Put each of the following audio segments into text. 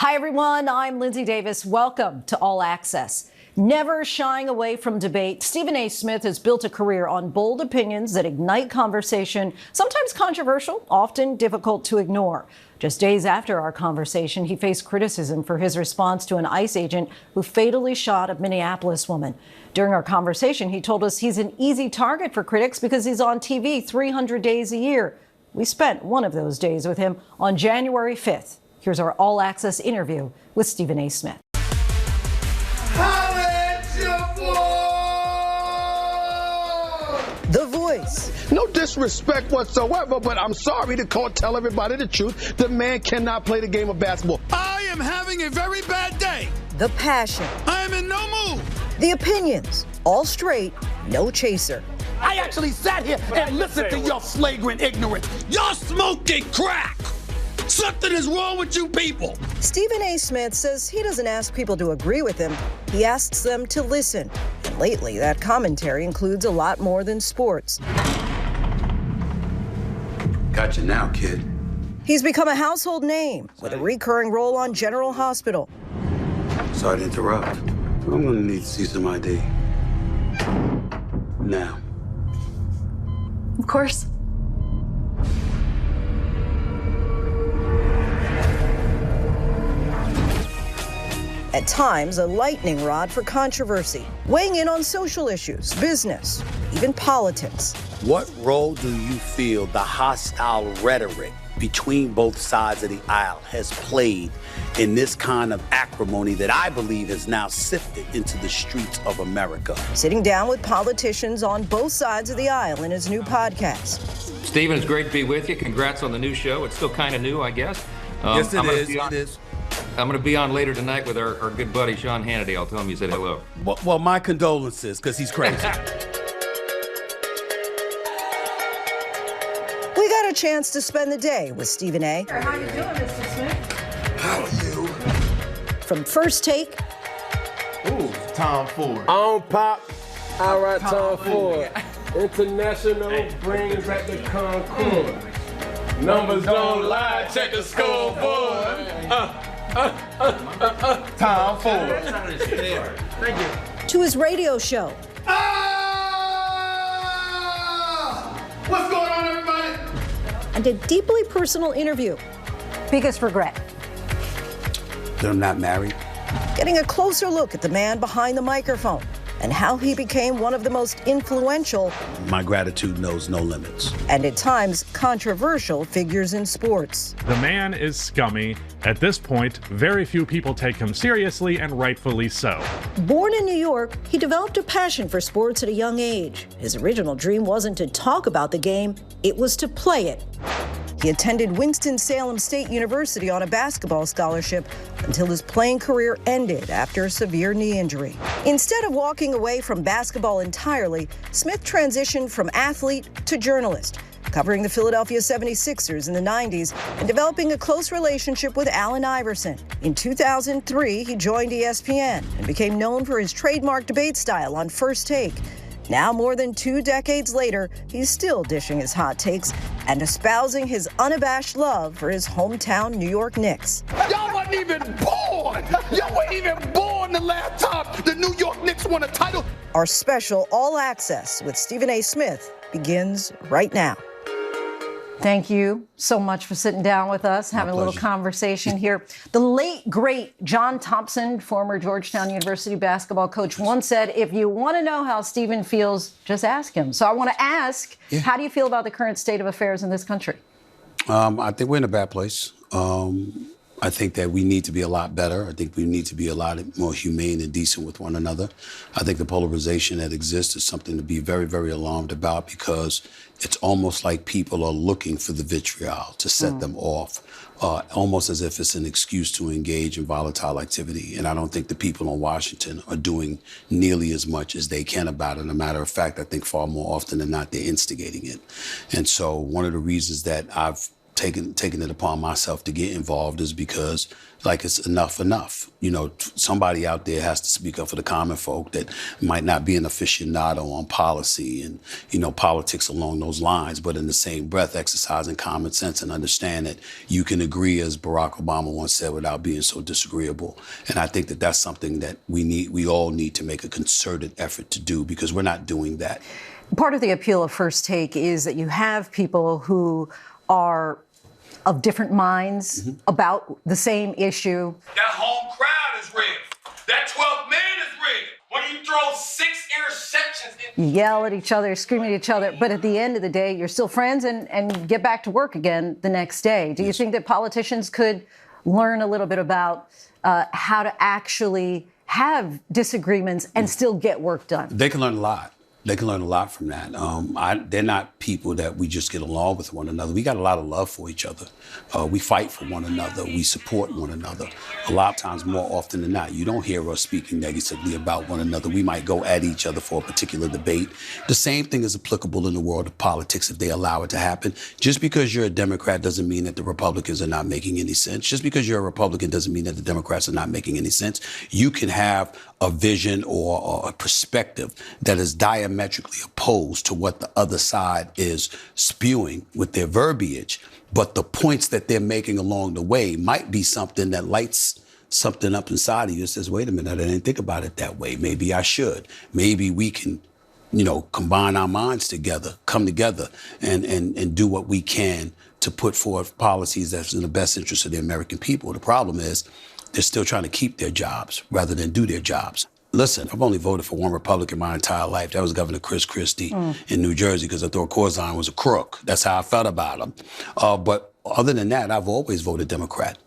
Hi, everyone. I'm Linsey Davis. Welcome to All Access. Never shying away from debate, Stephen A. Smith has built a career on bold opinions that ignite conversation, sometimes controversial, often difficult to ignore. Just days after our conversation, he faced criticism for his response to an ICE agent who fatally shot a Minneapolis woman. During our conversation, he told us he's an easy target for critics because he's on TV 300 days a year. We spent one of those days with him on January 5th. Here's our all-access interview with Stephen A. Smith. The Voice. No disrespect whatsoever, but I'm sorry to tell everybody the truth. The man cannot play the game of basketball. I am having a very bad day. The Passion. I am in no mood. The Opinions. All straight, no chaser. I actually sat here and listened to your flagrant ignorance. You're smoking crack. Something is wrong with you people. Stephen A. Smith says he doesn't ask people to agree with him. He asks them to listen. And lately, that commentary includes a lot more than sports. Got you now, kid. He's become a household name with a recurring role on General Hospital. Sorry to interrupt. I'm gonna need to see some ID. Now. Of course. At times, a lightning rod for controversy, weighing in on social issues, business, even politics. What role do you feel the hostile rhetoric between both sides of the aisle has played in this kind of acrimony that I believe has now sifted into the streets of America? Sitting down with politicians on both sides of the aisle in his new podcast. Stephen, it's great to be with you. Congrats on the new show. It's still kind of new, I guess. Yes, it is. I'm going to be on later tonight with our good buddy, Sean Hannity. I'll tell him you said hello. Well, my condolences, because he's crazy. We got a chance to spend the day with Stephen A. How you doing, Mr. Smith? How are you? From First Take. Ooh, Tom Ford. On pop. All right, Tom Ford. International brings at the Concord. Numbers don't lie. Check the scoreboard. Tom Ford. Thank you. To his radio show. What's going on, everybody? And a deeply personal interview. Biggest regret. They're not married. Getting a closer look at the man behind the microphone and how he became one of the most influential My gratitude knows no limits. and at times controversial figures in sports. The man is scummy. At this point, very few people take him seriously, and rightfully so. Born in New York, he developed a passion for sports at a young age. His original dream wasn't to talk about the game, it was to play it. He attended Winston-Salem State University on a basketball scholarship until his playing career ended after a severe knee injury. Instead of walking away from basketball entirely, Smith transitioned from athlete to journalist, covering the Philadelphia 76ers in the 90s and developing a close relationship with Allen Iverson. In 2003, he joined ESPN and became known for his trademark debate style on First Take. Now, more than 2 decades later, he's still dishing his hot takes and espousing his unabashed love for his hometown New York Knicks. Y'all wasn't even born. Y'all weren't even born the last time the New York Knicks won a title. Our special All Access with Stephen A. Smith begins right now. Thank you so much for sitting down with us, having a little conversation here. The late, great John Thompson, former Georgetown University basketball coach, once said, if you want to know how Stephen feels, just ask him. So I want to ask, how do you feel about the current state of affairs in this country? I think we're in a bad place. I think that we need to be a lot better. I think we need to be a lot more humane and decent with one another. I think the polarization that exists is something to be very, very alarmed about, because it's almost like people are looking for the vitriol to set them off, almost as if it's an excuse to engage in volatile activity. And I don't think the people in Washington are doing nearly as much as they can about it. As a matter of fact, I think far more often than not, they're instigating it. And so one of the reasons that I've taking it upon myself to get involved is because, like, it's enough. You know, somebody out there has to speak up for the common folk that might not be an aficionado on policy and, you know, politics along those lines, but in the same breath, exercising common sense and understand that you can agree, as Barack Obama once said, without being so disagreeable. And I think that that's something that we all need to make a concerted effort to do, because we're not doing that. Part of the appeal of First Take is that you have people who are of different minds about the same issue. That home crowd is rigged. That 12th man is rigged. When you throw 6 interceptions You yell at each other, scream at each other, but at the end of the day, you're still friends and get back to work again the next day. Do you think that politicians could learn a little bit about how to actually have disagreements and still get work done? They can learn a lot. They can learn a lot from that. They're not people that we just get along with one another. We got a lot of love for each other. We fight for one another. We support one another. A lot of times, more often than not, you don't hear us speaking negatively about one another. We might go at each other for a particular debate. The same thing is applicable in the world of politics if they allow it to happen. Just because you're a Democrat doesn't mean that the Republicans are not making any sense. Just because you're a Republican doesn't mean that the Democrats are not making any sense. You can have a vision or a perspective that is diametrically opposed to what the other side is spewing with their verbiage, but the points that they're making along the way might be something that lights something up inside of you that says, wait a minute, I didn't think about it that way. Maybe I should. Maybe we can, you know, combine our minds together, come together and do what we can to put forth policies that's in the best interest of the American people. The problem is they're still trying to keep their jobs rather than do their jobs. Listen, I've only voted for one Republican my entire life. That was Governor Chris Christie in New Jersey, because I thought Corzine was a crook. That's how I felt about him. But other than that, I've always voted Democrat.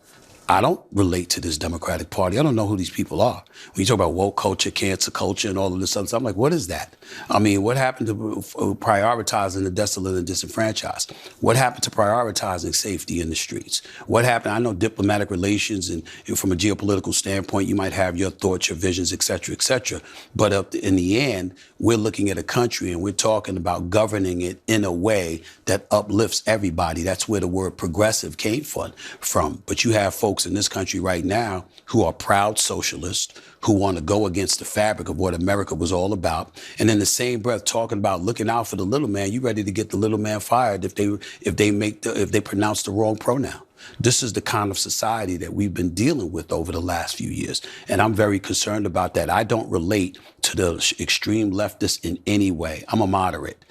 I don't relate to this Democratic Party. I don't know who these people are. When you talk about woke culture, cancer culture, and all of this other stuff, I'm like, what is that? I mean, what happened to prioritizing the desolate and disenfranchised? What happened to prioritizing safety in the streets? What happened? I know diplomatic relations and from a geopolitical standpoint, you might have your thoughts, your visions, et cetera, but in the end, we're looking at a country and we're talking about governing it in a way that uplifts everybody. That's where the word progressive came from. But you have folks in this country right now who are proud socialists, who want to go against the fabric of what America was all about, and in the same breath talking about looking out for the little man. You ready to get the little man fired if they pronounce the wrong pronoun. This is the kind of society that we've been dealing with over the last few years, and I'm very concerned about that. I don't relate to the extreme leftists in any way. I'm a moderate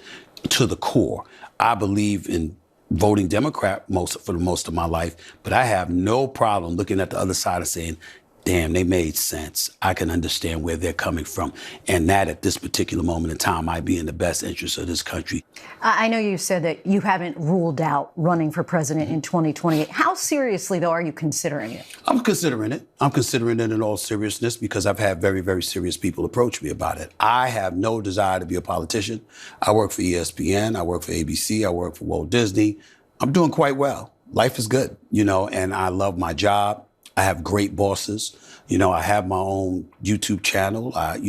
to the core. I believe in voting Democrat for most of my life, but I have no problem looking at the other side and saying, damn, they made sense. I can understand where they're coming from. And that at this particular moment in time might be in the best interest of this country. I know you said that you haven't ruled out running for president in 2028. How seriously, though, are you considering it? I'm considering it. I'm considering it in all seriousness because I've had very, very serious people approach me about it. I have no desire to be a politician. I work for ESPN. I work for ABC. I work for Walt Disney. I'm doing quite well. Life is good, you know, and I love my job. I have great bosses. You know, I have my own YouTube channel. I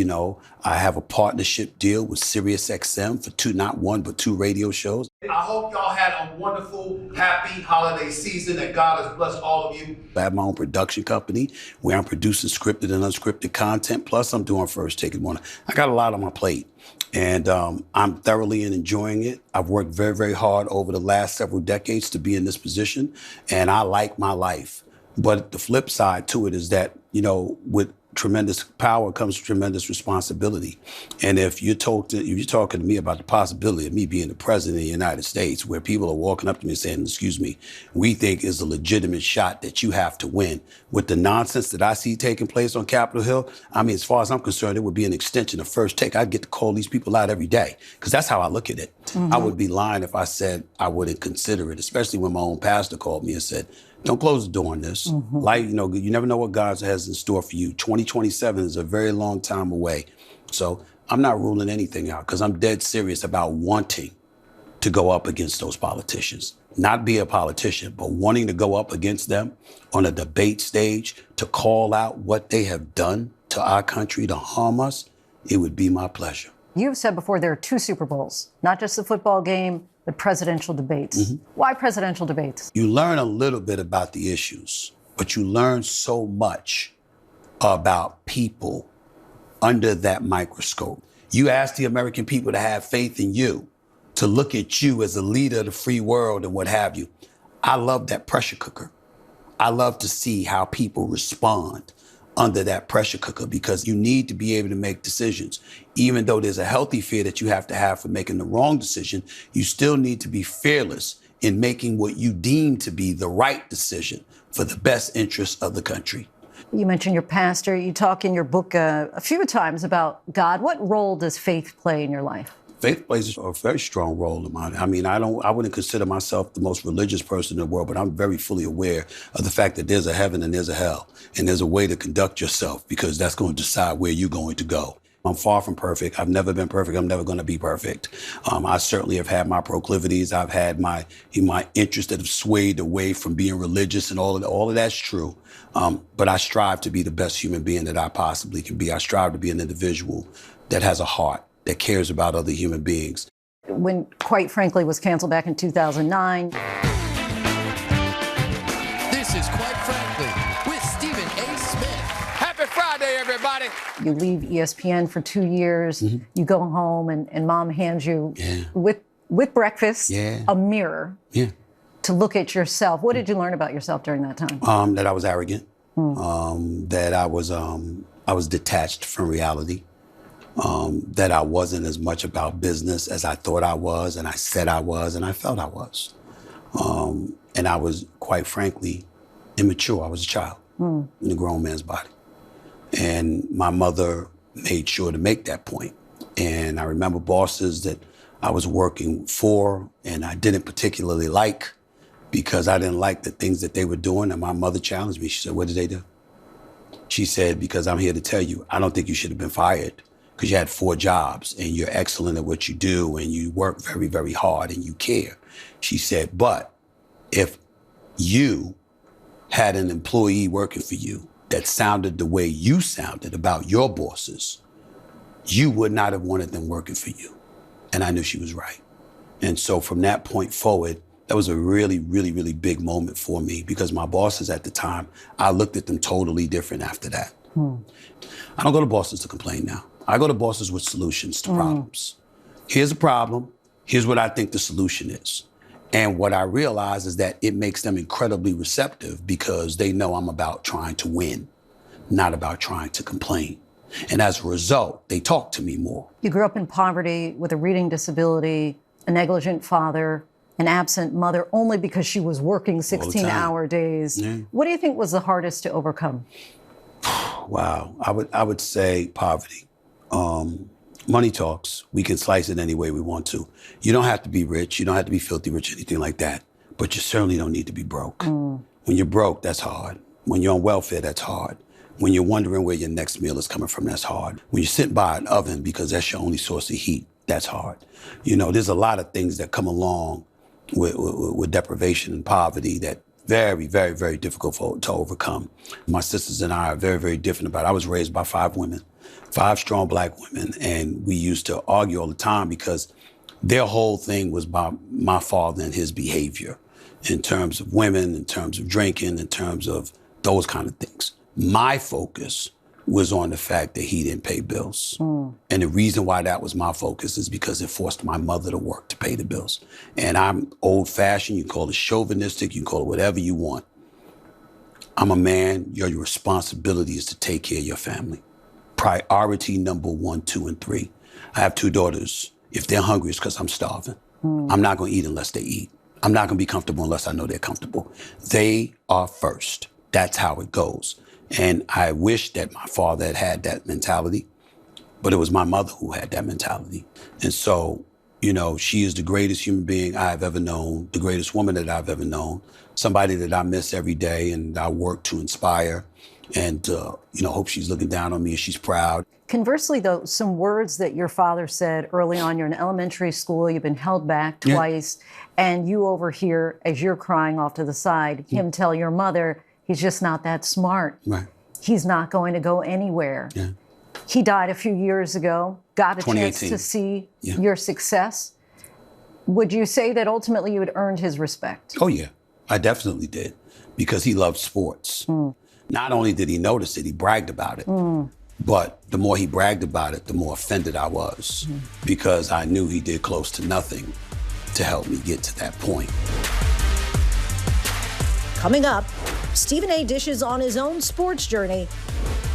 have a partnership deal with SiriusXM for not one, but 2 radio shows. I hope y'all had a wonderful, happy holiday season, and God has blessed all of you. I have my own production company where I'm producing scripted and unscripted content. Plus, I'm doing First Take It. I got a lot on my plate, and I'm thoroughly enjoying it. I've worked very, very hard over the last several decades to be in this position, and I like my life. But the flip side to it is that, you know, with tremendous power comes tremendous responsibility. And if you're talking to me about the possibility of me being the president of the United States, where people are walking up to me and saying, excuse me, we think is a legitimate shot that you have to win, with the nonsense that I see taking place on Capitol Hill, I mean, as far as I'm concerned, it would be an extension of First Take. I'd get to call these people out every day, because that's how I look at it. I would be lying if I said I wouldn't consider it, especially when my own pastor called me and said, don't close the door on this. Like, you know, you never know what God has in store for you. 2027 is a very long time away. So I'm not ruling anything out, because I'm dead serious about wanting to go up against those politicians. Not be a politician, but wanting to go up against them on a debate stage to call out what they have done to our country to harm us. It would be my pleasure. You've said before there are 2 Super Bowls, not just the football game, the presidential debates. Why presidential debates? You learn a little bit about the issues, but you learn so much about people under that microscope. You ask the American people to have faith in you, to look at you as a leader of the free world and what have you. I love that pressure cooker. I love to see how people respond under that pressure cooker, because you need to be able to make decisions. Even though there's a healthy fear that you have to have for making the wrong decision, you still need to be fearless in making what you deem to be the right decision for the best interest of the country. You mentioned your pastor. You talk in your book a few times about God. What role does faith play in your life? Faith plays a very strong role in mine. I mean, I wouldn't consider myself the most religious person in the world, but I'm very fully aware of the fact that there's a heaven and there's a hell, and there's a way to conduct yourself, because that's going to decide where you're going to go. I'm far from perfect. I've never been perfect. I'm never going to be perfect. I certainly have had my proclivities. I've had my interests that have swayed away from being religious, and all of that's true. But I strive to be the best human being that I possibly can be. I strive to be an individual that has a heart, that cares about other human beings. When, quite frankly, was canceled back in 2009. This is Quite Frankly with Stephen A. Smith. Happy Friday, everybody. You leave ESPN for 2 years. You go home, and mom hands you, with breakfast, a mirror to look at yourself. What did you learn about yourself during that time? That I was arrogant, that I was detached from reality. That I wasn't as much about business as I thought I was, and I said I was, and I felt I was. And I was, quite frankly, immature. I was a child in a grown man's body. And my mother made sure to make that point. And I remember bosses that I was working for and I didn't particularly like, because I didn't like the things that they were doing. And my mother challenged me. She said, "What did they do?" She said, "Because I'm here to tell you, I don't think you should have been fired, because you had 4 jobs and you're excellent at what you do and you work very, very hard and you care." She said, "But if you had an employee working for you that sounded the way you sounded about your bosses, you would not have wanted them working for you." And I knew she was right. And so from that point forward, that was a really, really, really big moment for me, because my bosses at the time, I looked at them totally different after that. I don't go to bosses to complain now. I go to bosses with solutions to problems. Here's a problem. Here's what I think the solution is. And what I realize is that it makes them incredibly receptive, because they know I'm about trying to win, not about trying to complain. And as a result, they talk to me more. You grew up in poverty with a reading disability, a negligent father, an absent mother, only because she was working 16-hour days. What do you think was the hardest to overcome? Wow. I would say poverty. Money talks. We can slice it any way we want to. You don't have to be rich. You don't have to be filthy rich, anything like that. But you certainly don't need to be broke. When you're broke, that's hard. When you're on welfare, that's hard. When you're wondering where your next meal is coming from, that's hard. When you're sitting by an oven because that's your only source of heat, that's hard. You know, there's a lot of things that come along with deprivation and poverty that very, very, very difficult to overcome. My sisters and I are very, very different about it. I was raised by 5 women, 5 strong Black women, and we used to argue all the time because their whole thing was about my father and his behavior in terms of women, in terms of drinking, in terms of those kind of things. My focus was on the fact that he didn't pay bills. And the reason why that was my focus is because it forced my mother to work to pay the bills. And I'm old-fashioned, you can call it chauvinistic, you can call it whatever you want. I'm a man, your responsibility is to take care of your family. Priority number 1, 2, and 3. I have 2 daughters. If they're hungry, it's because I'm starving. I'm not gonna eat unless they eat. I'm not gonna be comfortable unless I know they're comfortable. They are first. That's how it goes. And I wish that my father had had that mentality, but it was my mother who had that mentality. And so, you know, she is the greatest human being I've ever known, the greatest woman that I've ever known, somebody that I miss every day and I work to inspire and, you know, hope she's looking down on me and she's proud. Conversely, though, some words that your father said early on, you're in elementary school, you've been held back twice, and you overhear, as you're crying off to the side, him tell your mother, he's just not that smart. Right. He's not going to go anywhere. Yeah. He died a few years ago, got a chance 2018. to see your success. Would you say that ultimately you had earned his respect? Oh, yeah, I definitely did, because he loved sports. Not only did he notice it, he bragged about it. But the more he bragged about it, the more offended I was, because I knew he did close to nothing to help me get to that point. Coming up, Stephen A. dishes on his own sports journey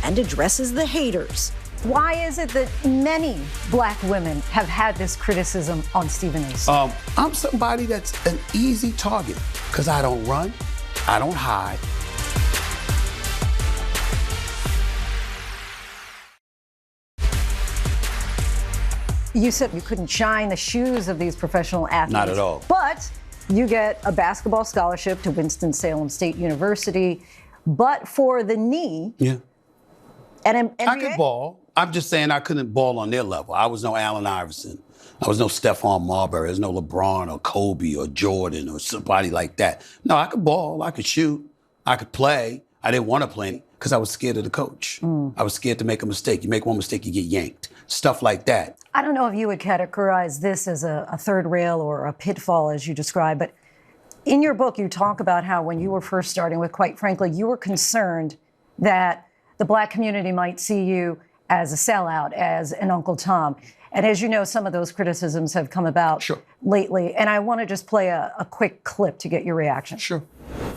and addresses the haters. Why is it that many black women have had this criticism on Stephen A.? I'm somebody that's an easy target, because I don't run, I don't hide. You said you couldn't shine the shoes of these professional athletes. Not at all. But you get a basketball scholarship to Winston-Salem State University. But for the knee, and I could ball. I'm just saying I couldn't ball on their level. I was no Allen Iverson. I was no Stephon Marbury. There's no LeBron or Kobe or Jordan or somebody like that. No, I could ball. I could shoot. I could play. I didn't want to play because I was scared of the coach. I was scared to make a mistake. You make one mistake, you get yanked. Stuff like that. I don't know if you would categorize this as a third rail or a pitfall, as you describe, but in your book, you talk about how when you were first starting with, quite frankly, you were concerned that the black community might see you as a sellout, as an Uncle Tom. And as you know, some of those criticisms have come about lately. And I want to just play a quick clip to get your reaction. Sure.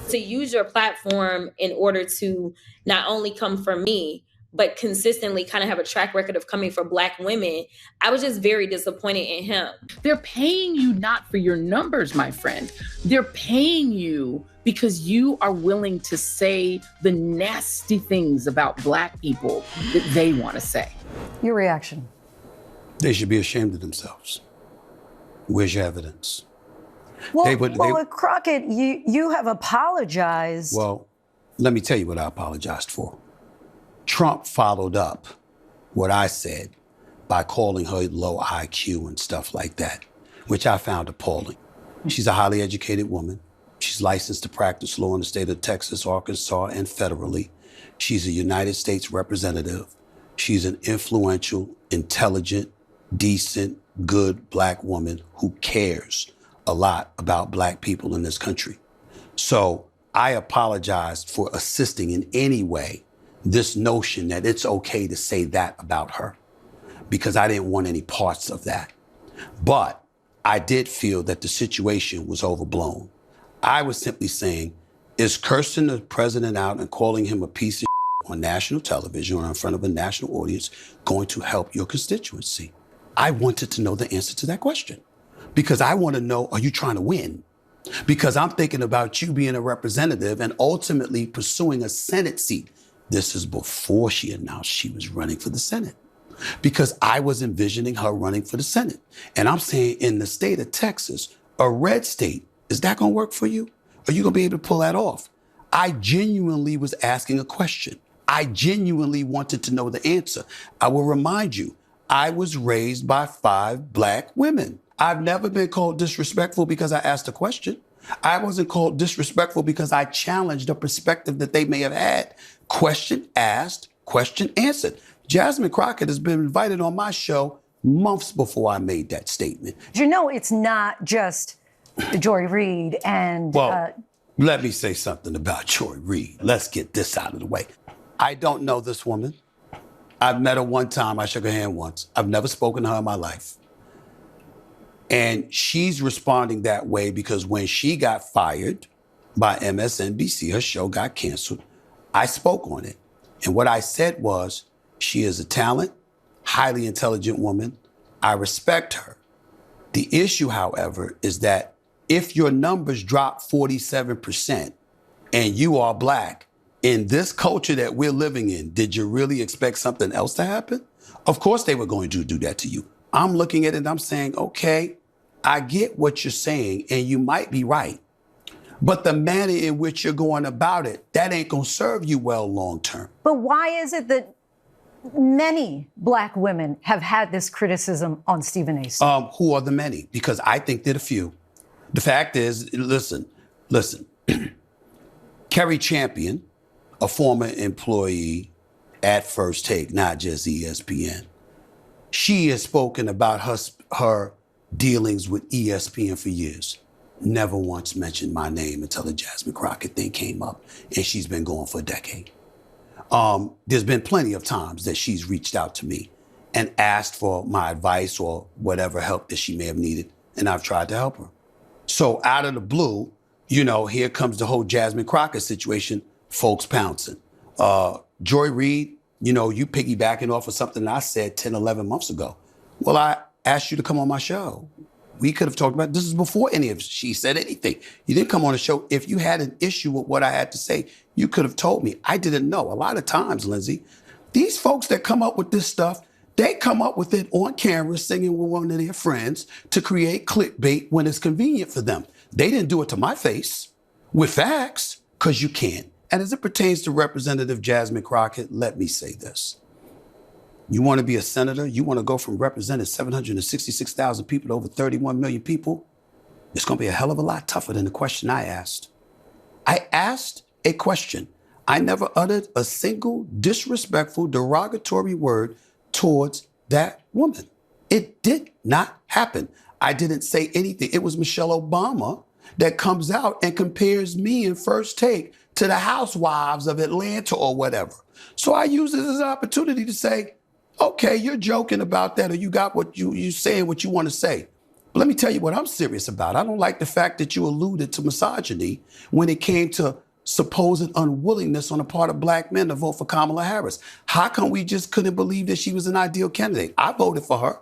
To use your platform in order to not only come for me, but consistently kind of have a track record of coming for black women, I was just very disappointed in him. They're paying you not for your numbers, my friend. They're paying you because you are willing to say the nasty things about black people that they want to say. Your reaction? They should be ashamed of themselves. Where's your evidence? Well, Crockett, you have apologized. Well, let me tell you what I apologized for. Trump followed up what I said by calling her low IQ and stuff like that, which I found appalling. She's a highly educated woman. She's licensed to practice law in the state of Texas, Arkansas, and federally. She's a United States representative. She's an influential, intelligent, decent, good black woman who cares a lot about black people in this country. So I apologized for assisting in any way this notion that it's okay to say that about her, because I didn't want any parts of that. But I did feel that the situation was overblown. I was simply saying, is cursing the president out and calling him a piece of on national television or in front of a national audience going to help your constituency? I wanted to know the answer to that question, because I want to know, are you trying to win? Because I'm thinking about you being a representative and ultimately pursuing a Senate seat. This is before she announced she was running for the Senate, because I was envisioning her running for the Senate. And I'm saying, in the state of Texas, a red state, is that going to work for you? Are you going to be able to pull that off? I genuinely was asking a question. I genuinely wanted to know the answer. I will remind you, I was raised by 5 black women. I've never been called disrespectful because I asked a question. I wasn't called disrespectful because I challenged a perspective that they may have had. Question asked, question answered. Jasmine Crockett has been invited on my show months before I made that statement. You know, it's not just Joy Reid and... Well, let me say something about Joy Reid. Let's get this out of the way. I don't know this woman. I've met her one time. I shook her hand once. I've never spoken to her in my life. And she's responding that way because when she got fired by MSNBC, her show got canceled, I spoke on it. And what I said was, she is a talent, highly intelligent woman. I respect her. The issue, however, is that if your numbers drop 47% and you are black, in this culture that we're living in, did you really expect something else to happen? Of course they were going to do that to you. I'm looking at it and I'm saying, okay, I get what you're saying and you might be right. But the manner in which you're going about it, that ain't going to serve you well long term. But why is it that many black women have had this criticism on Stephen A? Who are the many? Because I think they're the few. The fact is, listen, Kerry Champion, a former employee at First Take, not just ESPN, she has spoken about her dealings with ESPN for years. Never once mentioned my name until the Jasmine Crockett thing came up, and she's been going for a decade. There's been plenty of times that she's reached out to me and asked for my advice or whatever help that she may have needed, and I've tried to help her. So out of the blue, here comes the whole Jasmine Crockett situation, folks pouncing. Joy Reid, you piggybacking off of something I said 10, 11 months ago. Well, I asked you to come on my show. We could have talked about this is before any of she said anything. You didn't come on the show. If you had an issue with what I had to say, you could have told me. I didn't know. A lot of times, Linsey, these folks that come up with this stuff, they come up with it on camera singing with one of their friends to create clickbait when it's convenient for them. They didn't do it to my face with facts, because you can't. And as it pertains to Representative Jasmine Crockett, let me say this. You want to be a senator? You want to go from representing 766,000 people to over 31 million people? It's going to be a hell of a lot tougher than the question I asked. I asked a question. I never uttered a single disrespectful, derogatory word towards that woman. It did not happen. I didn't say anything. It was Michelle Obama that comes out and compares me in First Take to the housewives of Atlanta or whatever. So I use this as an opportunity to say, okay, you're joking about that, or you got what you saying what you want to say. But let me tell you what I'm serious about. I don't like the fact that you alluded to misogyny when it came to supposed unwillingness on the part of black men to vote for Kamala Harris. How come we just couldn't believe that she was an ideal candidate? I voted for her,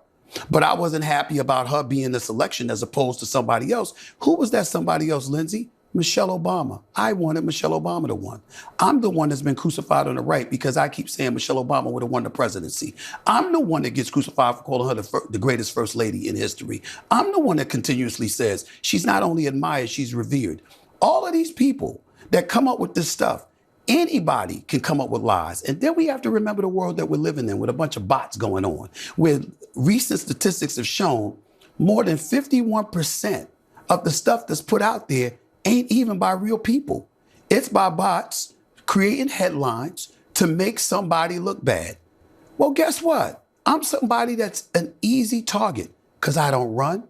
but I wasn't happy about her being the selection as opposed to somebody else. Who was that somebody else, Linsey? Michelle Obama. I wanted Michelle Obama to win. I'm the one that's been crucified on the right because I keep saying Michelle Obama would have won the presidency. I'm the one that gets crucified for calling her the greatest first lady in history. I'm the one that continuously says she's not only admired, she's revered. All of these people that come up with this stuff, anybody can come up with lies. And then we have to remember the world that we're living in with a bunch of bots going on, where recent statistics have shown more than 51% of the stuff that's put out there ain't even by real people. It's by bots creating headlines to make somebody look bad. Well, guess what? I'm somebody that's an easy target because I don't run,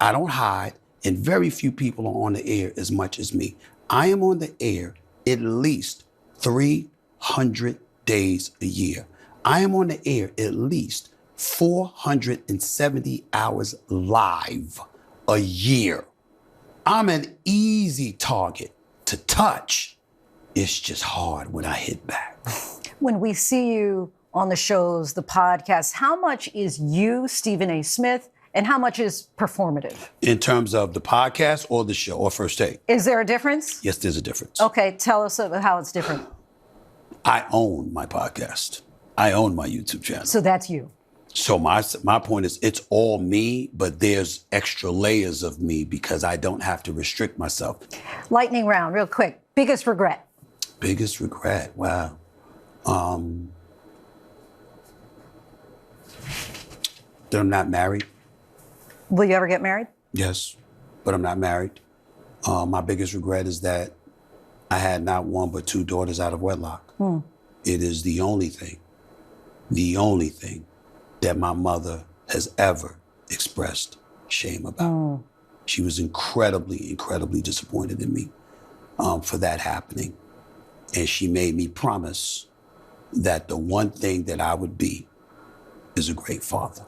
I don't hide, and very few people are on the air as much as me. I am on the air at least 300 days a year. I am on the air at least 470 hours live a year. I'm an easy target to touch. It's just hard when I hit back. When we see you on the shows, the podcasts, how much is you, Stephen A. Smith, and how much is performative? In terms of the podcast or the show or First Take? Is there a difference? Yes, there's a difference. Okay, tell us how it's different. I own my podcast. I own my YouTube channel. So that's you. So my point is, it's all me, but there's extra layers of me because I don't have to restrict myself. Lightning round, real quick. Biggest regret? Biggest regret? Wow. That I'm not married. Will you ever get married? Yes, but I'm not married. My biggest regret is that I had not one but two daughters out of wedlock. It is the only thing that my mother has ever expressed shame about. She was incredibly, incredibly disappointed in me for that happening. And she made me promise that the one thing that I would be is a great father.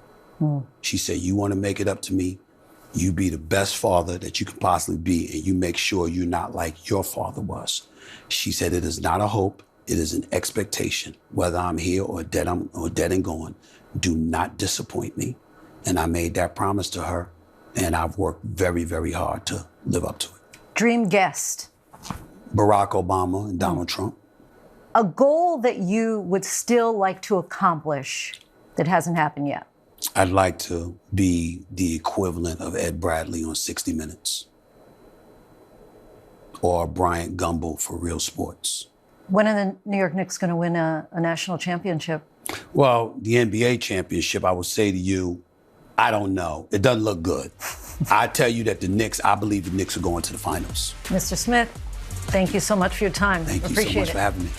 She said, you want to make it up to me, you be the best father that you can possibly be, and you make sure you're not like your father was. She said, it is not a hope, it is an expectation. Whether I'm here or dead and gone, do not disappoint me. And I made that promise to her, and I've worked very, very hard to live up to it. Dream guest? Barack Obama and Donald Trump. A goal that you would still like to accomplish that hasn't happened yet? I'd like to be the equivalent of Ed Bradley on 60 Minutes. Or Bryant Gumbel for Real Sports. When are the New York Knicks going to win a national championship? Well, the NBA championship, I would say to you, I don't know. It doesn't look good. I tell you that I believe the Knicks are going to the finals. Mr. Smith, thank you so much for your time. Thank you so much for having me.